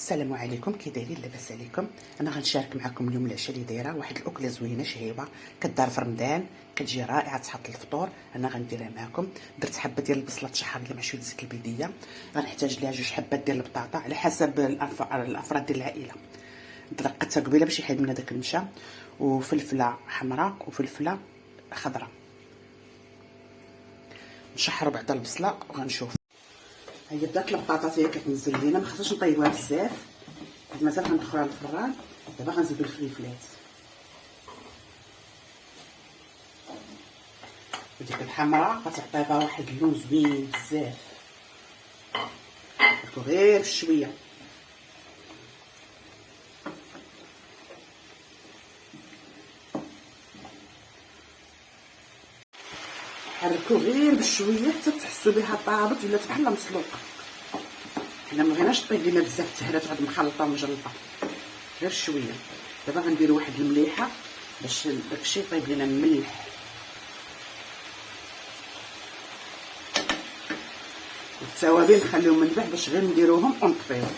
السلام عليكم، كي دايرين؟ لاباس عليكم؟ انا غنشارك معكم اليوم العشاء اللي دايره واحد الاكله زوينه شهيبه كدار في رمضان، كتجي رائعه تحط للفطور. انا غنديرها معكم. درت حبه ديال البصله تشحر مع شويه زيت البلديه. غنحتاج ليها 2 حبات ديال البطاطا على حسب الافراد ديال العائله. دقتها قبيله باش يحيد من داك المشا، وفلفله حمراء وفلفله خضراء. نشحروا بعدا البصله وغنشوف. هي بدات البطاطا هي كتنزل لينا، ما خصناش نطيبوها بزاف، مازال غندخلوها للفران. دابا غنزيدو الفليفلات وديك الحمراء غتعطيها واحد اللون زوين بزاف. حركو غير بشويه، حركو غير بشويه حتى تحسوا بها طابت ولات بحال مسلوقه. حنا مبغيناش طيب لينا بزاف التهرات تعود مخلطه ومجلطه، غير شويه. دابا غنديروا واحد المليحه باش داكشي يطيب لينا مملح. التوابل نخليهم من بعد باش غير نديروهم ونطفيهم.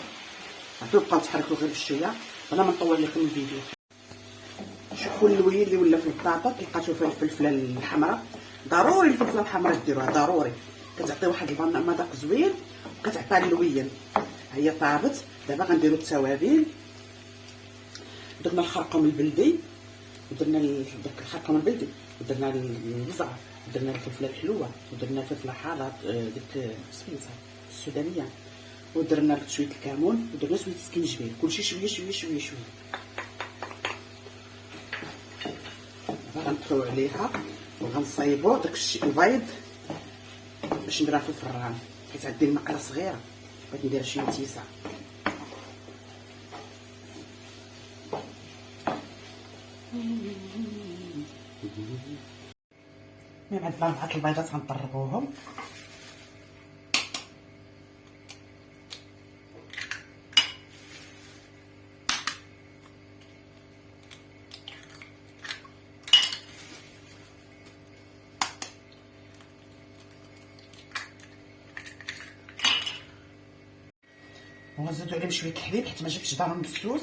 غتبقاو تحركوا غير بشويه بلا ما نطول لكم الفيديو. شوفوا اللوين اللي ولا في البطاطا، كي لقيتو فيها الفلفله الحمراء. ضروري الفلفله الحمراء ديروها، ضروري كتعطي واحد المذاق زوين وكتعطي اللوين. هي طابت. دابا غنديروا التوابل. درنا الخرقوم البلدي ودرنا داك الخرقوم البلدي ودرنا البزعه ودرنا الفلفله الحلوه ودرنا الفلفله حاره ديك سميتها السودانيه ودرنا شويه الكمون ودرنا شويه السكينجبير. كلشي شويه شويه شويه شويه. دابا غنطفيو عليها وغنصايبو داكشي البيض باش نديرها في الفران، حيت عندي المقله صغيره بغيت ندير شويه تيسه. المهم عندنا 4 البيضات غنطربوهم. ونزيدو عليهم شويه الحليب حيت ما جبتش دارهم بالسوس.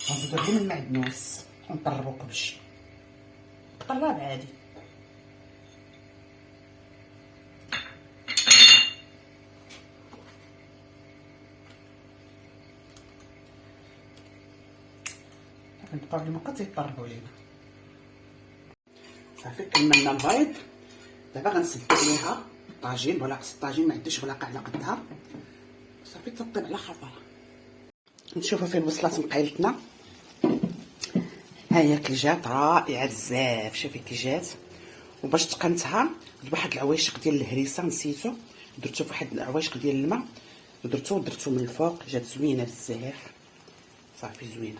غنزيدو عليهم المعدنوس ونطربو كلشي طراب عادي. غنبقاو عليهم هكا تيطربوا لينا. صافي كملنا البيض. دابا غنسدو عليها الطاجين ولا قص الطاجين، ما عنديش ولاقه على قدها. صافي تطيب على خطره. نشوفوا فين وصلت مقيلتنا. ها هي كي جات رائعه بزاف. شوفي كي جات. وباش تقنتها درت واحد العويشق ديال الهريسه، نسيتو درتو فواحد العويشق ديال الماء ودرتو من الفوق. جات زوينه بزاف. صافي زوينه.